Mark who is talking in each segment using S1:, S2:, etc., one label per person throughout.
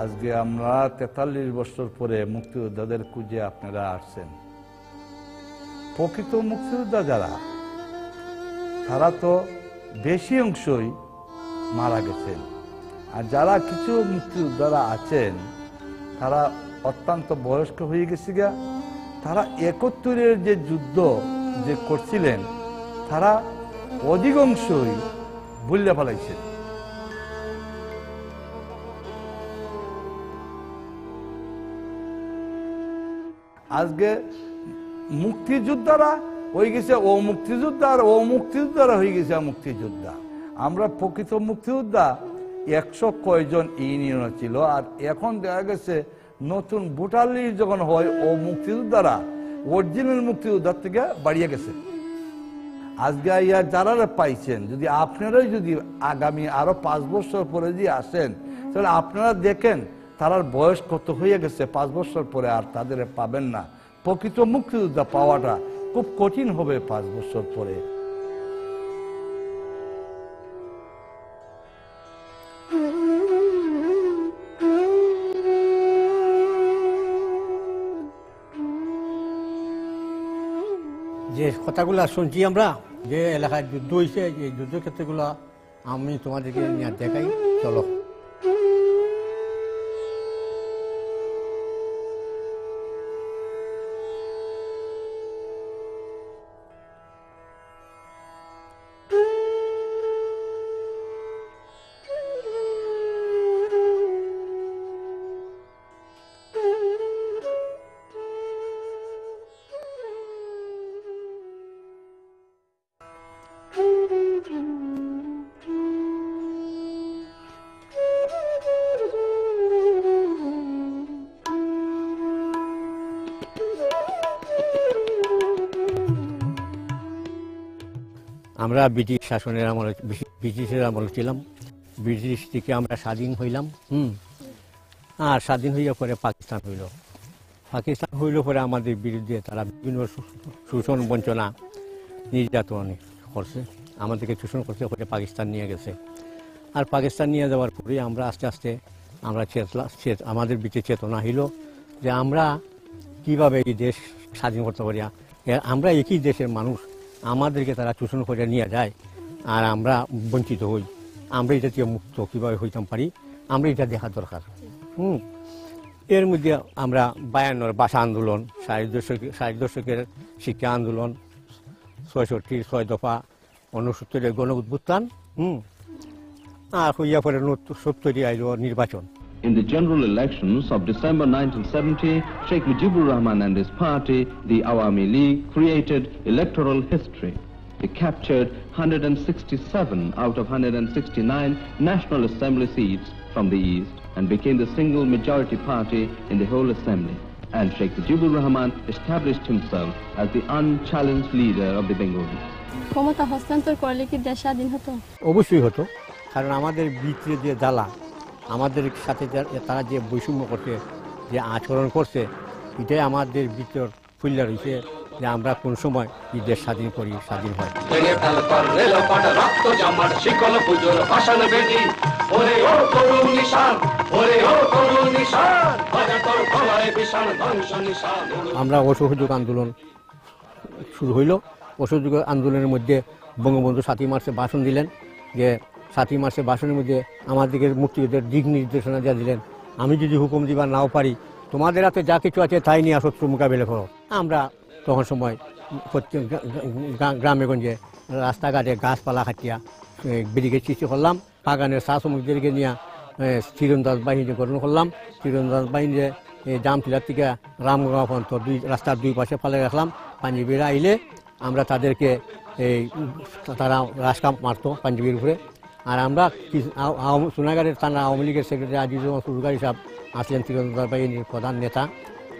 S1: আজকে আমরা ৪৩ বছর পরে মুক্তিযোদ্ধাদের খুঁজে আপনারা আসছেন। প্রকৃত মুক্তিযোদ্ধা যারা, তারা তো বেশি অংশই মারা গেছেন, আর যারা কিছু মুক্তিযোদ্ধারা আছেন তারা অত্যন্ত বয়স্ক হয়ে গেছে গা। তারা ৭১-এর যে যুদ্ধ যে করছিলেন তারা অধিকাংশই ভুলে ফেলাইছেন। আজকে মুক্তিযোদ্ধারা হয়ে গেছে ও মুক্তিযোদ্ধা, আর ও মুক্তিযোদ্ধারা হয়ে গেছে মুক্তিযোদ্ধা। আমরা প্রকৃত মুক্তিযোদ্ধা ১০০ কয়জন ইউনিয়ন ছিল, আর এখন দেখা গেছে নতুন ভোটার লিস্ট যখন হয় ও মুক্তিযোদ্ধারা অরিজিনাল মুক্তিযোদ্ধার থেকে বাড়িয়ে গেছে। আজকে ইয়ার যারা পাইছেন, যদি আপনারাই যদি আগামী আরো ৫ বছর পরে যদি আসেন, তাহলে আপনারা দেখেন তারার বয়স কত হয়ে গেছে। ৫ বছর পরে আর তাদের পাবেন না। প্রকৃত মুক্তিযোদ্ধা পাওয়াটা খুব কঠিন হবে ৫ বছর পরে।
S2: যে কথাগুলা শুনছি আমরা, যে এলাকায় যুদ্ধ হয়েছে, এই যুদ্ধক্ষেত্রগুলো আমি তোমাদেরকে নিয়ে দেখাই, চলো। আমরা ব্রিটিশ শাসনের আমলে, ব্রিটিশের আমলে ছিলাম। ব্রিটিশ থেকে আমরা স্বাধীন হইলাম। আর স্বাধীন হইয়া পরে পাকিস্তান হইল। পাকিস্তান হইল পরে আমাদের বিরুদ্ধে তারা বিভিন্ন শোষণ বঞ্চনা নির্যাতন করছে, আমাদেরকে শোষণ করতে করে পাকিস্তান নিয়ে গেছে। আর পাকিস্তান নিয়ে যাওয়ার পরে আমরা আস্তে আস্তে আমরা আমাদের ভিতরে চেতনা হইল যে আমরা কিভাবে এই দেশ স্বাধীন করতে পারি। আমরা একই দেশের মানুষ, আমাদেরকে তারা শোষণ করে নিয়ে যায় আর আমরা বঞ্চিত হই। আমরা এটা থেকে মুক্ত কীভাবে হইতাম পারি, আমরা এটা দেখা দরকার। এর মধ্যে আমরা ৫২-র ভাষা আন্দোলন, ৬০ দশকের শিক্ষা আন্দোলন, ৬৬-র ৬ দফা, ৬৯-এর গণ উত্থান, আর হইয়া পরে ৭০-ই আইল নির্বাচন।
S3: In the general elections of December 1970, Sheikh Mujibur Rahman and his party, the Awami League, created electoral history. They captured 167 out of 169 National Assembly seats from the East and became the single majority party in the whole assembly. And Sheikh Mujibur Rahman established himself as the unchallenged leader of the Bengalis.
S4: ক্ষমতা হস্তান্তর করলে কি দেশ স্বাধীন হতো?
S2: অবশ্যই হতো, কারণ আমাদের ভিতরে যে জ্বালা, আমাদের সাথে তারা যে বৈষম্য করছে, যে আচরণ করছে, এটাই আমাদের ভিতর ফুল্লা রয়েছে যে আমরা কোন সময় এই দেশ স্বাধীন করি, স্বাধীন হয়। আমরা অসহযোগ আন্দোলন শুরু হইল। অসহযোগ আন্দোলনের মধ্যে বঙ্গবন্ধু ৭ই মার্চে ভাষণ দিলেন, যে ৭ই মার্চের ভাষণের মধ্যে আমাদেরকে মুক্তিযুদ্ধের দিক নির্দেশনা যা দিলেন, আমি যদি হুকুম দিবার নাও পারি, তোমাদের হাতে যা কিছু আছে তাই নিয়ে শত্রু মোকাবিলা করো। আমরা তখন সময় প্রত্যেক গ্রামে গঞ্জে রাস্তাঘাটে গাছপালা কাটিয়া ব্রিগেড সৃষ্টি করলাম। বাগানের চা শ্রমিকদেরকে নিয়ে তীরন্দাজ বাহিনী গঠন করলাম। তীরন্দাজ বাহিনীতে জামটিলার থেকে রামগঙ্গা পর্যন্ত রাস্তার দুই পাশে ফেলে রাখলাম। পাঞ্জাবিরা আইলে আমরা তাদেরকে তারা রাজকাম মারতো পাঞ্জাবির উপরে। আর আমরা সোনাগাড়ের থানা আওয়ামী লীগের সেক্রেটারি আজিজুল সুরগারি সাহেব আসলেন তীরন্দাজ বাহিনীর প্রধান নেতা।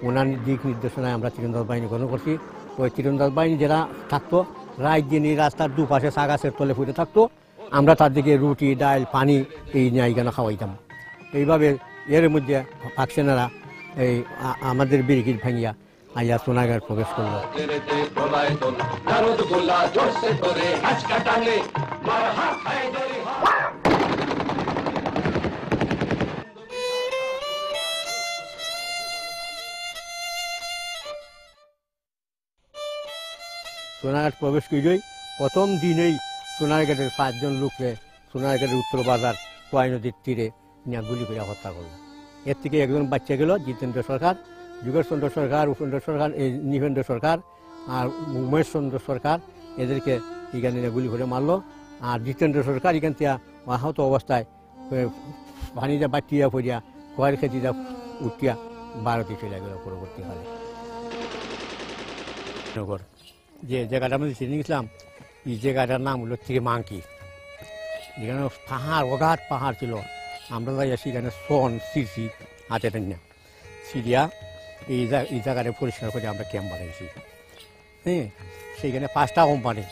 S2: ওনার দিক নির্দেশনায় আমরা তীরন্দাজ বাহিনী গঠন করছি। ওই তীরন্দাজ বাহিনী যারা থাকতো, রাত দিন এই রাস্তার দুপাশে চা গাছের তলে ফুটে থাকতো, আমরা তাদেরকে রুটি, ডাল, পানি এই নিয়ে এইখানে খাওয়াইতাম। এইভাবে এর মধ্যে পাক সেনারা এই আমাদের ব্রিগেড ভাঙিয়া আইয়া সোনাগাঁর প্রবেশ করলো। সোনারঘাট প্রবেশ করেই প্রথম দিনেই সোনারঘাটের 5 জন লোককে সোনারঘাটের উত্তর বাজার কোয়াই নদীর তীরে নিয়ে গুলি করে হত্যা করলো। এর থেকে একজন বাচ্চা গেল, জিতেন্দ্র সরকার, যুগেশ চন্দ্র সরকার, উপেন্দ্র সরকার, এই নিবেন্দ্র সরকার আর উমেশ চন্দ্র সরকার, এদেরকে এখানে গুলি করে মারলো। আর জিতেন্দ্র সরকার এখান থেকে আহত অবস্থায় পানিটা বাটিয়া পড়িয়া কয়ের খেতিটা উঠিয়া ভারতে চলে গেল পরবর্তীকালে। নগর যে জায়গাটা আমরা চিনে গেছিলাম, এই জায়গাটার নাম হলো ত্রিমাঙ্কি। এখানে পাহাড়, অগাধ পাহাড় ছিল। আমরা যাই আসি এখানে সন সিরসি হাতে না সিরিয়া এই জায়গাটা পরিষ্কার করে আমরা ক্যাম্প বানিয়েছি। হ্যাঁ, সেইখানে 5টা company,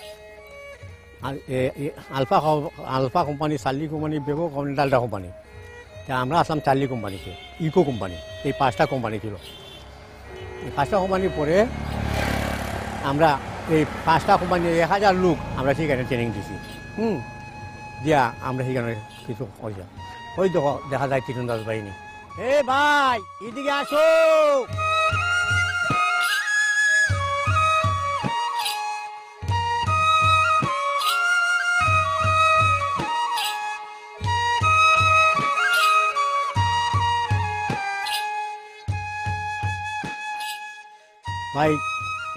S2: alpha company, Charlie company, বেগো কোম্পানি, ডালডা কোম্পানি। তা আমরা আসলাম চার্লি কোম্পানিতে, ইকো কোম্পানি, এই 5টা কোম্পানি ছিল। এই 5টা কোম্পানির পরে আমরা এই 5টা কোম্পানি 1000 লোক আমরা সেখানে ট্রেনিং দিছি। দিয়া আমরা সেখানে কিছু হয়ে ওই দেখো দেখা যায় তীরন্দাজ বাহিনী। এ ভাই এদিকে আসো। ভাই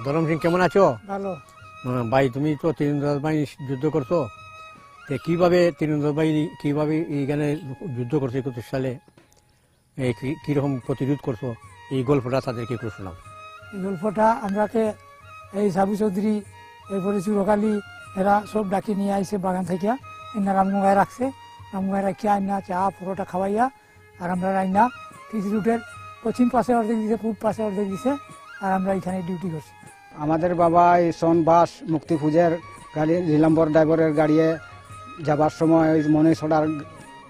S2: ধরম সিং কেমন আছো?
S5: ভালো।
S2: ভাই তুমি তো তীরন্দাজ বাহিনী যুদ্ধ করছো, কিভাবে তীরন্দাজ বাহিনী কিভাবে এইখানে যুদ্ধ করছো 31 সালে, কিরকম প্রতিরোধ করছো, এই গল্পটা তাদেরকে একটু শোনাও।
S5: এই গল্পটা আমরাকে এই সাবু চৌধুরী, এরপরে চুরকালি, এরা সব ডাকি নিয়ে আইসে বাগান থেকে, এনা রামগঙ্গায় রাখছে। রামগঙ্গায় রাখিয়া আইনা চা পুরোটা খাওয়াইয়া, আর আমরা রাইনা কৃষি রুটের পশ্চিম পাশে অর্ধেক দিছে, পূব পাশে অর্ধেক দিছে, আর আমরা এখানে ডিউটি করছি।
S6: আমাদের বাবা এই সনবাস মুক্তি পূজার গাড়ি নীলাম্বর ড্রাইভারের গাড়িয়ে যাবার সময় ওই মনীষড়ার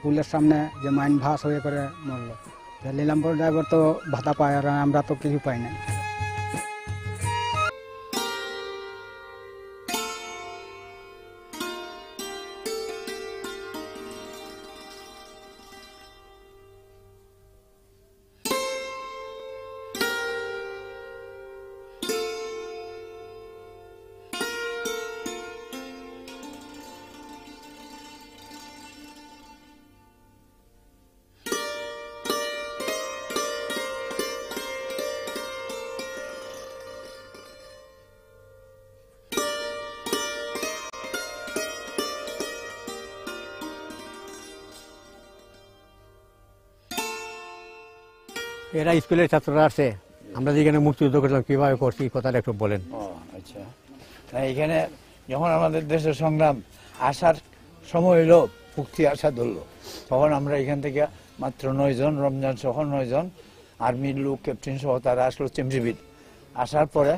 S6: পুলের সামনে যে মাইন ভাস হয়ে করে মরল। নীলাম্বর ড্রাইভার তো ভাতা পায়, আর আমরা তো কিছু পাই না।
S2: এরা স্কুলের ছাত্ররা আসছে, আমরা যেখানে মুক্তিযুদ্ধ করলাম কিভাবে করছি কথাটা একটু বলেন।
S7: আচ্ছা, এখানে যখন আমাদের দেশের সংগ্রাম আসার সময় হইল, মুক্তি আসা ধরলো, তখন আমরা এখান থেকে মাত্র 9 জন, রমজান সহ 9 জন আর্মির লোক, ক্যাপ্টেন সহ তারা আসলো চিমচিবির। আসার পরে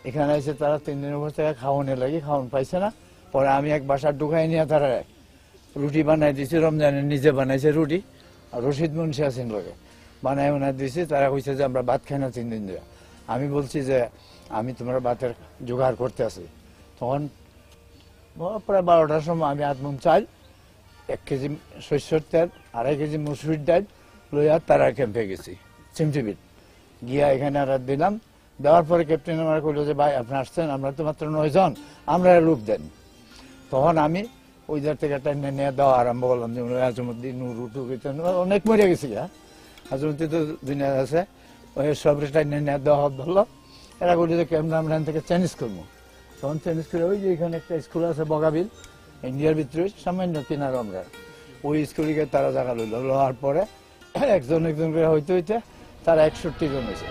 S7: এখানে এসে তারা 3 দিনের উপর থেকে খাওয়ানোর লাগে, খাওয়ান পাইছে না। পরে আমি এক বাসার ঢুকাই নিয়ে তারা রুটি বানাই দিয়েছি, রমজানের নিজে বানাইছে রুটি, আর রশিদ মুন্সি আছেন লোকে বানাই বানাই দিয়েছি। তারা কইছে যে আমরা ভাত খাই না 3 দিন ধরে। আমি বলছি যে আমি তোমরা ভাতের জোগাড় করতে আছি। তখন প্রায় 12টার সময় আমি আধমন চাল, 1 কেজি শস্যর তেল, 2.5 কেজি মুসুরির ডাল লইয়া তারা ক্যাম্পে গেছি চিমচিবির। গিয়া এখানে রাত দিলাম। দেওয়ার পরে ক্যাপ্টেন আমার কইলো যে ভাই আপনি আসছেন, আমরা তো মাত্র 9 জন, আমরা লোক দেন। তখন আমি ওই জার থেকে টেনে নিয়ে দেওয়া আরম্ভ করলাম, যেমন আজমুদ্দিন, নুরু, অনেক মরে গেছি। আজমুদ্দিন তো দুনিয়া আছে, ওই সব টেনে নিয়ে দেওয়া ধরলো। এরা বলি যে কেমন আমরা এখান থেকে চেঞ্জ করবো। তখন চেঞ্জ করে ওই যে এখানে একটা স্কুল আছে বগাবিল, ইন্ডিয়ার ভিতরে সামান্য কিনার আমরা, ওই স্কুলকে তারা জায়গা লইল। লওয়ার পরে একজন একজন করে হইতে হইতে তারা 61 জন হয়েছে।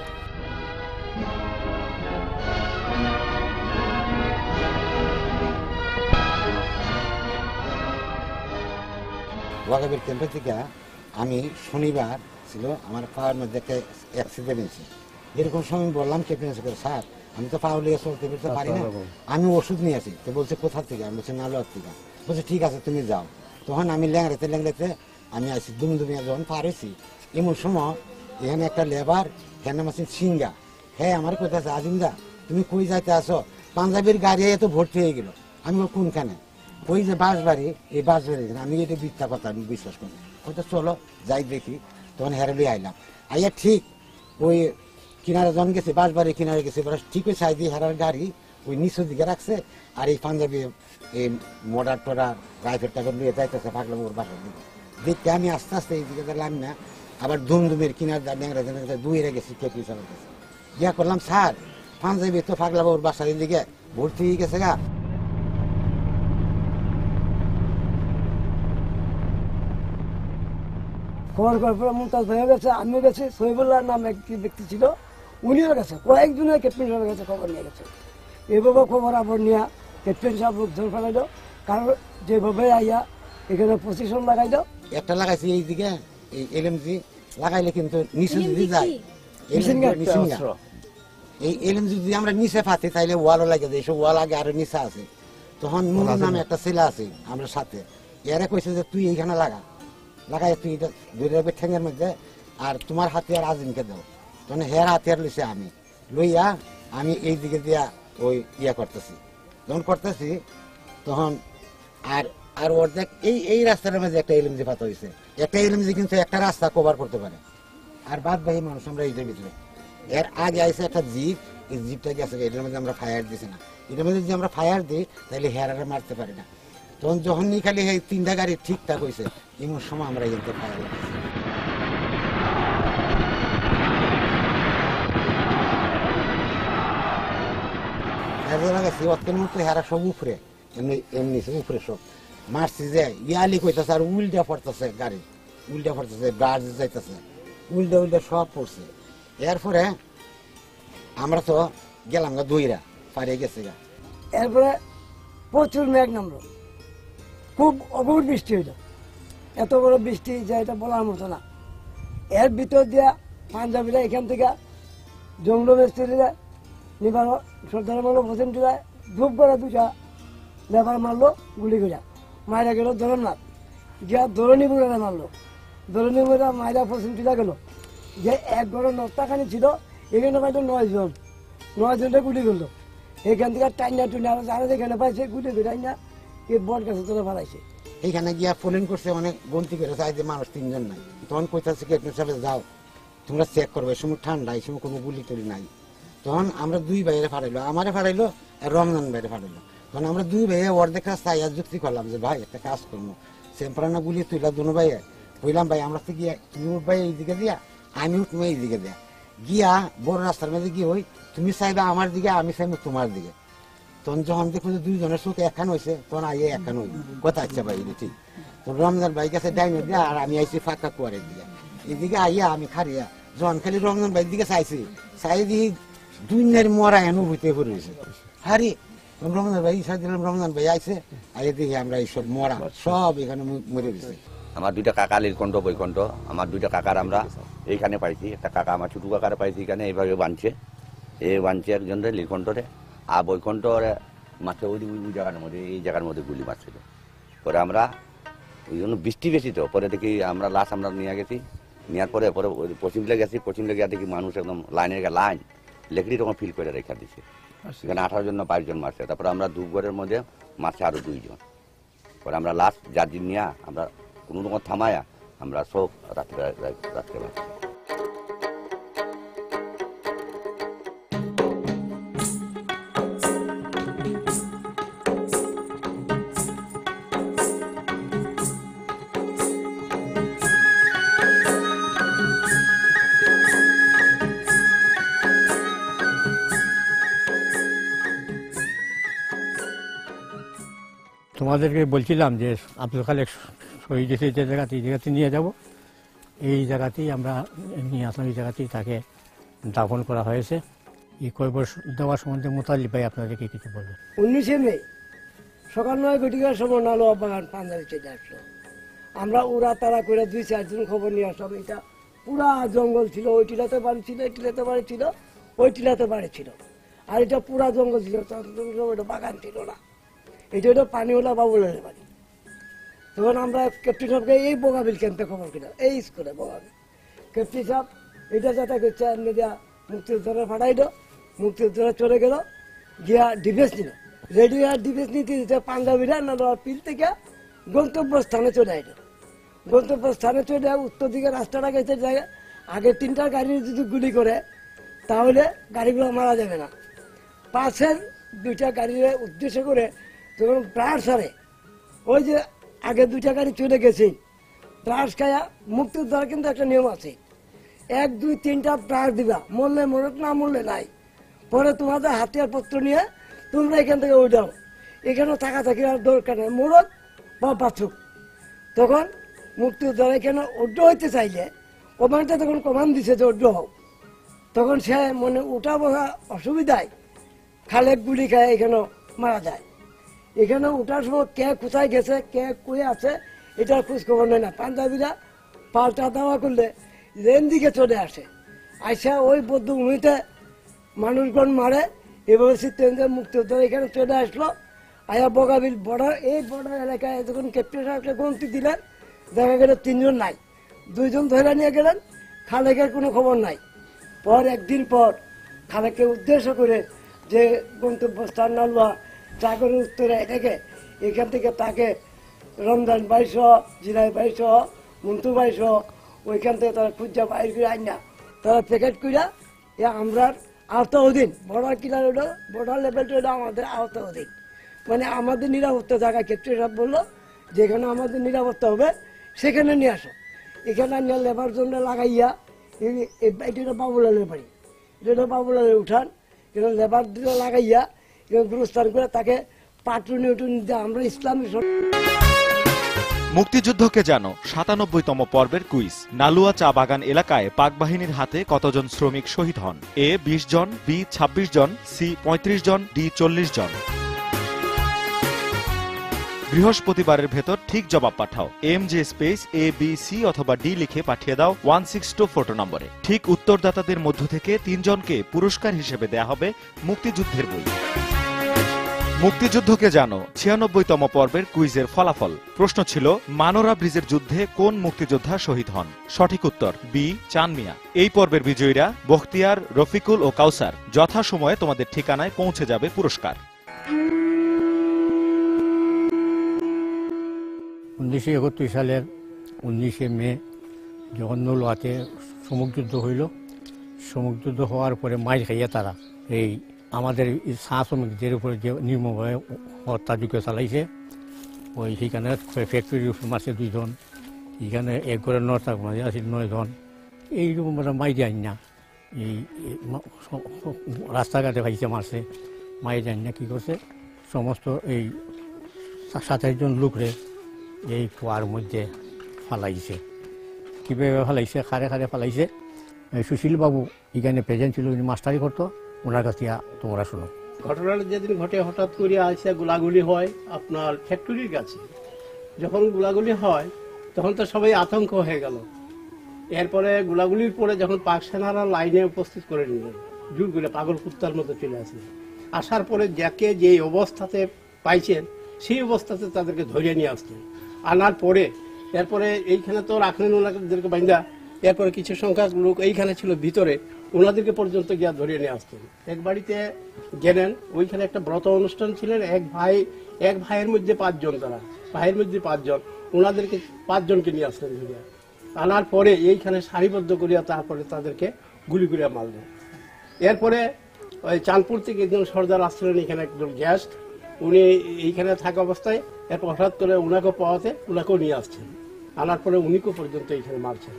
S8: ওয়াগাবের ক্যাম্পে থেকে আমি শনিবার ছিল, আমার পাওয়ার মধ্যে একটা অ্যাক্সিডেন্ট হয়েছে। এরকম সময় বললাম ক্যাপ্টেন স্যার আমি তো পাওয়া লিয়ে চলতে ফিরতে পারি না, আমি ওষুধ নিয়ে আসি। তো বলছে কোথা থেকে? আমি বলছি নালোয়ার থেকে। বলছে ঠিক আছে তুমি যাও। তখন আমি ল্যাংড়াতে ল্যাংড়াতে আমি আসি, দুমদুমিয়া যখন পার হয়েছি, এমন সময় এখানে একটা লেবার, হ্যাঁ নাম আছে সিঙ্গা, হ্যাঁ আমার কোথায় আছে আজিমদা তুমি কই যাইতে আসো? পাঞ্জাবের গাড়ি এত ভর্তি হয়ে গেল। আমি কোনখানে? ওই যে বাঁশবাড়ি, এই বাঁশবাড়ি। আমি এটা মিথ্যা কথা, আমি বিশ্বাস করি। হয়তো চলো যাই দেখি। তখন হেরাবি আইলাম, আইয়া ঠিক ওই কিনারে যখন গেছে, বাঁশবাড়ি কিনারে গেছে, ঠিক ওই সাইডে হেরার গাড়ি ওই নিচের দিকে রাখছে, আর এই পাঞ্জাবি এই মোটর টোরা রাইফেল টাইফেল নিয়ে যাইতেছে পাগলামোর বাসার দিকে। দেখতে আমি আস্তে আস্তে এই দিকে গেলাম না, আবার ধুমধুমের কিনার ড্যাংরা দুইরে গেছি কেপি চালাতেছে। গিয়া করলাম স্যার পাঞ্জাবি তো পাগলাবাবুর বাসার দিকে ভর্তি হয়ে গেছে গা।
S9: খবর করার পরে মুমতাজ ভাইও গেছে, আমিও গেছি, সহিবুল্লাহ নাম একটি ব্যক্তি ছিল, উনিও গেছে, কয়েকজনের ক্যাপ্টেন সাহেবের কাছে খবর নিয়ে গেছে। এভাবে খবর আবার নিয়ে ক্যাপ্টেন সাহেব লোকজন ফেলাইল, কারণ যেভাবে আইয়া এখানে পজিশন লাগাইল।
S8: একটা লাগাইছি এই দিকে এই এলএমজি লাগাইলে কিন্তু নিচে যদি যায় এই এলএমজি যদি আমরা নিচে পাতি তাইলে ওয়ালও লাগে যায়, এসব ওয়াল আগে আরো নিচে আছে। তখন মুনুর নামে একটা ছেলে আছে আমরা সাথে, এরা কইছে যে তুই এইখানে লাগাই তুই এটা ধরে রাখবি ঠেঙের মধ্যে, আর তোমার হাতিয়ার আজিমকে দাও। তখন হের হাতিয়ার লইছে আমি লইয়া আমি এই দিকে দিয়া ওই ইয়া করতেছি, যখন করতেছি তখন আর অর্ধেক এই রাস্তার মাঝে একটা এলএমজি পাতা হয়েছে। একটা এলএমজি কিন্তু একটা রাস্তা কভার করতে পারে, আর বাদ বাকি মানুষ আমরা এইটার ভিতরে। এর আগে আইসে একটা জিপ, এই জিপটা গেছে, এটার মধ্যে আমরা ফায়ার দিছি না। এটার মধ্যে যদি আমরা ফায়ার দিই তাহলে হেরারে মারতে পারি না। তখন যখন খালি এই তিনটা গাড়ি ঠিকঠাক হয়েছে, এমন সময় আমরা এখানে ফায়ার দিচ্ছি। হেরা সব উপরে এমনি উপরে সব মারছি যে ইয়ালি কইতেছে, আর উল্টা পড়তেছে গাড়ি, উল্টা পড়তেছে, ব্রাজ যাইতেছে, উল্টা উল্টা সব পড়ছে। এরপরে আমরা তো গেলাম গা দইরা পারে গেছে গা।
S9: এরপরে প্রচুর মেঘ নামলো, খুব অগভীর বৃষ্টি হইল, এত বড় বৃষ্টি যে এটা বলার মতো না। এর ভিতর দিয়া পাঞ্জাবিরা এখান থেকে জঙ্গল মিস্ত্রিরা নিবারো সর্দার মারলো, হোসেন টিলায় ধূপ করে দুটা লেবার মারলো, গুলি করে মায়েরা গেল ধরনাথ, গিয়া ধরণী বুড়ারা মারলো, ধরণী বুড়া মায়েরা হোসেন টিলা গেল। যে এক ঘরের নত্তাখানি ছিল, এখানে পাইতো 9 জন, 9 জনটা গুলি করলো। এখান থেকে টাইনা টুনা যারা যেখানে পাইছে গুলি করে টাইনা এই বট গাছে তোলা ফেলাইছে।
S8: এইখানে গিয়া ফোলিং করছে, অনেক গন্তি করে চাই যে মানুষ 3 জন নাই। তখন কইতাছে ক্যাপ্টেন সাহেব যাও তোমরা চেক করবে, এই সময় ঠান্ডা, এই সময় কোনো গুলি টুলি নাই। তখন আমরা 2 ভাইয়ের ফাড়াইলো, আমারে ফাড়াইলো আর রমজান ভাইয়ের ফাড়াইলো। তখন আমরা 2 ভাইয়ে অর্ধেক রাস্তা আইয়া যুক্তি করলাম যে ভাই একটা কাজ করবো, সেম্পারানা গুলি তুইলা দুনো ভাইয়ে বললাম ভাই আমরা তো গিয়া তুমি উঠবাই এইদিকে দিয়া, আমি উঠবো এইদিকে দিয়া, গিয়া বড় রাস্তার মধ্যে গিয়ে হই তুমি চাইবা আমার দিকে, আমি চাইবো তোমার দিকে। তখন যখন দেখো যে 2 জনের চোখে একখান হয়েছে, তখন আইয়ে একখান হই কথা আচ্ছা ভাই ঠিক। তো রমজান ভাই গেছে ডাইনের দিয়ে, আর আমি আইছি ফাঁকা কুয়ারের দিকে। এদিকে আইয়া আমি খারিয়া যখন খালি রমজান ভাইয়ের দিকে চাইছি, চাই দিয়ে 2 মরা এনো হইতে পড়েছে। হারি রমজান ভাই ইসা দিলাম, রমজান ভাই আইছে, আইয়ে দেখি আমরা এইসব মরা সব এখানে মরে গেছে।
S10: আমার 2টা কাকা লীলকণ্ঠ বৈকণ্ঠ, আমার 2টা কাকার আমরা এইখানে পাইছি। একটা কাকা আমার ছোটো কাকার পাইছি এখানে, এইভাবে বাঁধছে, বাঁধছে একজনের লীলকণ্ঠরে, আর বৈকণ্ঠর মাছে ওই জায়গার মধ্যে, এই জায়গার মধ্যে গুলি মারছিল। পরে আমরা ওই জন্য বৃষ্টি বেশি, তো পরে দেখি আমরা লাশ আমরা নিয়ে গেছি, নেওয়ার পরে পশ্চিম লেগে গেছি, পশ্চিম লেগে দেখি মানুষ একদম লাইনের লাইন লেকড়ি তখন ফিল করে রেখে দিচ্ছে। এখানে 18 জন না 22 জন মারছে। তারপরে আমরা ধূপগড়ের মধ্যে মারছে আরো 2 জন। পরে আমরা লাশ জার্জিন নিয়ে আমরা কোনো রকম থামায়া আমরা সব রাত্রে পারছি।
S2: তোমাদেরকে বলছিলাম যে আব্দুল খালেক শহীদ হয়েছে যে জায়গাতে, এই জায়গাতে নিয়ে যাব, এই জায়গাতেই আমরা নিয়ে আসলাম, এই জায়গাতেই তাকে দাফন করা হয়েছে। এই কবর দেওয়ার সম্বন্ধে মোতালিব ভাই আপনাদেরকে কিছু বলবেন।
S9: 19 মে সকাল 9 ঘটিকার সময় নালো বাগান পাঞ্জাবি চলে আসলো। আমরা উড়া তারা করে 2-4 জন খবর নিয়ে আসলাম। এটা পুরা জঙ্গল ছিল, ওই টিলাতে বাড়ি ছিল, এই টিলাতে বাড়ি ছিল, ওই টিলাতে বাড়ি ছিল, আর এটা পুরা জঙ্গল ছিল, ওটা বাগান ছিল না। এটা হলো পানিওয়ালা বাবুলের বাড়ি। তখন আমরা ক্যাপ্টেন সাহেবকে এই বোগাবিল ক্যাম্পে খবর কিনা, এই স্কুলে বোগাবিল ক্যাপ্টেন সাহেব এটা যাতে করছে, মুক্তিযোদ্ধারা ফাটাইল, মুক্তিযোদ্ধারা চলে গেল, গিয়া ডিফেন্স নিল, রেডিও আর ডিফেন্স নিতে দিতে পাঞ্জাবিরা না পিল থেকে গন্তব্যস্থানে চলে আইল। গন্তব্যস্থানে চলে উত্তর দিকে রাস্তাটা গেছে, আগে 3টা গাড়ি যদি গুলি করে তাহলে গাড়িগুলো মারা যাবে না। পাশের দুইটা গাড়ির উদ্দেশ্য করে তখন প্রায় সারে ওই যে আগে দুইটা গাড়ি চলে গেছে প্রাস খায়া মুক্তির দ্বারা কিন্তু একটা নিয়ম আছে 1 2 3টা প্রাস দিবা, মরলে মরক না মরলে নাই। পরে তোমাদের হাতিয়ার পত্র নিয়ে তোমরা এখান থেকে উঠাও, এখানে থাকা থাকি আর দরকার নেই, মরক বা বাঁচুক। তখন মুক্তির দ্বারা এখানে উড্ড হইতে চাইলে কমান্ডটা তখন কমান্ড দিছে যে উড্ড হোক, তখন সে মনে উঠা বসা অসুবিধায় খালে গুলি খায় এখানে মারা যায়। এখানে উঠার সময় কে কোথায় গেছে কে কই আছে এটার খোঁজ খবর নেয় না। পাঞ্জাবিরা পাল্টা দেওয়া করলে রেন দিকে চলে আসে, আইসা ওই বদ্ধভূমিতে মানুষগণ মারে। এভাবে সিদ্ধান্ত মুক্তিযোদ্ধা এখানে চলে আসলো, আয়া বগাবিল বর্ডার, এই বর্ডার এলাকায় যখন ক্যাপ্টেন সাহেবকে গন্তি দিলেন দেখা গেল 3 জন নাই, 2 জন ধরে নিয়ে গেলেন, খালেকের কোনো খবর নাই। পর একদিন পর খালেককে উদ্দেশ্য করে যে গন্তব্যস্থান নালুয়া চাকরের উত্তরে এটাকে এখান থেকে তাকে রমজান বাইশ জিরাই বাইশ মন্টু বাইশ ওইখান থেকে তারা খুঁজা বাইর করে আইনা তারা প্যাকেট কইরা আমরার আওতা অধীন বর্ডার কিনার ওটা বর্ডার লেভেলটা ওটা আমাদের আওতা অধীন, মানে আমাদের নিরাপত্তা জায়গা ক্যাপ্টেন সাহেব বললো যেখানে আমাদের নিরাপত্তা হবে সেখানে নিয়ে আসো। এখানে নিয়ে লেবার জন্য লাগাইয়া এটা বাবুলালের বাড়ি, এটা বাবুলালের উঠান, এখানে লেবার দিলে লাগাইয়া এখানে গুরুস্থান করে তাকে পাটুনি উঠুন দিয়ে আমরা ইসলামী
S11: মুক্তিযুদ্ধকে জানো ৯৭তম পর্বের কুইজ। নালুয়া চা বাগান এলাকায় পাক বাহিনীর হাতে কতজন শ্রমিক শহীদ হন? এ ২০ জন, বি ২৬ জন, সি ৩৫ জন, ডি ৪০ জন। বৃহস্পতিবারের ভেতর ঠিক জবাব পাঠাও। MJ স্পেস ABC অথবা ডি লিখে পাঠিয়ে দাও 1624 নম্বরে। ঠিক উত্তরদাতাদের মধ্য থেকে ৩ জনকে পুরস্কার হিসেবে দেয়া হবে মুক্তিযুদ্ধের বই। মুক্তিযুদ্ধকে জানো ৯৬তম পর্বের কুইজের ফলাফল। প্রশ্ন ছিল মানোরা ব্রিজের যুদ্ধে কোন মুক্তিযোদ্ধা শহীদ হন? সঠিক উত্তর বি চাঁদ মিয়া। এই পর্বের বিজয়ীরা বখতিয়ার, রফিকুল ও কাউসার। যথাসময়ে তোমাদের ঠিকানায় পৌঁছে যাবে পুরস্কার।
S2: ১৯৭১ সালের ১৯শে মে যখন নলুয়াতে সমুখযুদ্ধ হইল, সমুখযুদ্ধ হওয়ার পরে মাইর খাইয়া তারা এই আমাদের চা শ্রমিকদের উপরে যে নির্মমভাবে হত্যাযোগ্য চালাইছে, ওই সেখানে ফ্যাক্টরির উপর মারছে 2 জন, এখানে এক ঘরে 9টা মাঝে আছে 9 জন। এইরকম মাইরে আন না, এই রাস্তাঘাটে ভাইছে মারছে, মাইরে আন না কী করছে সমস্ত এই 27 জন লোকরে এই কুয়ার মধ্যে ফালাইছে। কীভাবে ফালাইছে, খারে খারে ফালাইছে। সুশীল বাবু এখানে প্রেজেন্ট ছিল, উনি মাস্টারি করতো, ওনার কাছে তোমরা শোনো।
S12: ঘটনাটা যেদিন ঘটে হঠাৎ করে আসে গোলাগুলি হয় আপনার ফ্যাক্টরির কাছে। যখন গোলাগুলি হয় তখন তো সবাই আতঙ্ক হয়ে গেল। এরপরে গোলাগুলির পরে যখন পাক সেনারা লাইনে উপস্থিত করে নিলেন, জোর করে পাগল কুত্তার মতো চলে আসে। আসার পরে যাকে যে অবস্থাতে পাইছেন সেই অবস্থাতে তাদেরকে ধরে নিয়ে আসতেন। আনার পরে এরপরে এইখানে তো রাখলেন ওনাদেরকে বাইন্দা, এরপরে কিছু সংখ্যক লোক এইখানে ছিল ভিতরে, ওনাদেরকে পর্যন্ত গিয়া ধরিয়ে নিয়ে আসতেন। এক বাড়িতে গেলেন, ওইখানে একটা ব্রত অনুষ্ঠান ছিলেন, এক ভাইয়ের মধ্যে 5 জন, তারা ভাইয়ের মধ্যে 5 জন, ওনাদেরকে 5 জনকে নিয়ে আসলেন ধরিয়া। আনার পরে এইখানে সারিবদ্ধ করিয়া তারপরে তাদেরকে গুলি করিয়া মারলেন। এরপরে ওই চাঁদপুর থেকে একজন সর্দার আসছিলেন এখানে, একজন গেস্ট, উনি এইখানে থাকা অবস্থায় এরপর হঠাৎ করে ওনাকে পাওয়াতে ওনাকেও নিয়ে আসছেন। আনার পরে উনিকেও পর্যন্ত এইখানে মারছেন।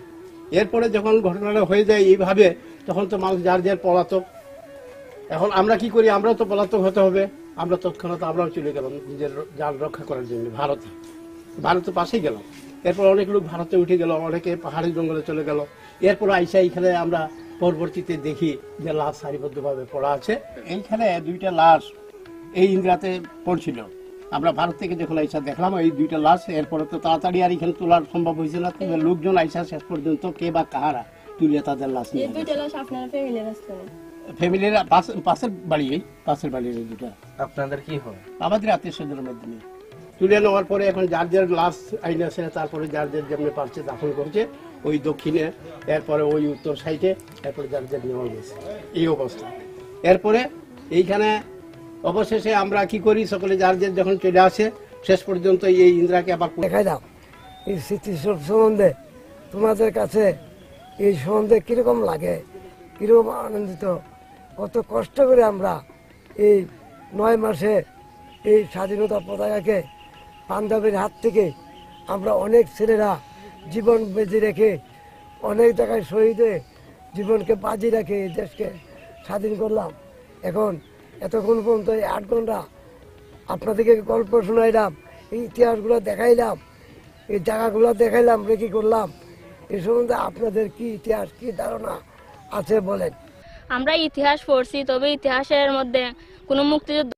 S12: এরপরে যখন ঘটনাটা হয়ে যায় এইভাবে, তখন তো মানুষ যার যার পলাতক। এখন আমরা কি করি, আমরাও তো পলাতক হতে হবে। আমরা তৎক্ষণাৎ আমরাও চলে গেলাম নিজের যান রক্ষা করার জন্য ভারতের পাশেই গেলাম। এরপর অনেক লোক ভারতে উঠে গেল, অনেকে পাহাড়ি জঙ্গলে চলে গেল। এরপর আইসা এইখানে আমরা পরবর্তীতে দেখি যে লাশ সারিবদ্ধভাবে পড়া আছে। এইখানে 2টা লাশ এই ইন্দ্রাতে পড়ছিল। আমরা ভারত থেকে যখন আইসা দেখলাম এই 2টা লাশ, এরপরে তো তাড়াতাড়ি আর এখানে তোলার সম্ভব হয়েছে না। লোকজন আইসা শেষ পর্যন্ত কে বা কাহারা তুলিয়া তাদের লাশ নিয়ে ফ্যামিলির পাশের বাড়ির 2টা।
S13: আপনাদের কি হয়?
S12: আমাদের আত্মীয় স্বজনের মাধ্যমে তুলে নেওয়ার পরে এখন যার যার লাশ আইন আছে, তারপরে যার যার যেমনি পারছে দাফন করছে ওই দক্ষিণে, এরপরে ওই উত্তর সাইডে, এরপরে যার যার নেওয়া গেছে এই অবস্থা। এরপরে এইখানে অবশেষে আমরা কি করি, সকলে যার যার যখন চলে আসে শেষ পর্যন্ত এই ইন্দ্রাকে আবার
S9: দেখাই দাও এই স্মৃতি সম্বন্ধে, তোমাদের কাছে এই সম্বন্ধে কিরকম লাগে, কিরকম আনন্দিত, কত কষ্ট করে আমরা এই 9 মাসে এই স্বাধীনতা পতাকাকে পাঞ্জাবের হাত থেকে আমরা অনেক ছেলেরা জীবন বেঁচে রেখে অনেক জায়গায় শহীদ হয়ে জীবনকে বাজি রেখে এই দেশকে স্বাধীন করলাম। এখন এতক্ষণ পর্যন্ত এই 8 ঘন্টা আপনাদেরকে গল্প শোনাইলাম, এই ইতিহাসগুলো দেখাইলাম, এই জায়গাগুলো দেখাইলাম, রেখে করলাম। এই সম্বন্ধে আপনাদের কি ইতিহাস, কি ধারণা আছে বলেন?
S4: আমরা ইতিহাস পড়ছি, তবে ইতিহাসের মধ্যে কোনো মুক্তিযুদ্ধ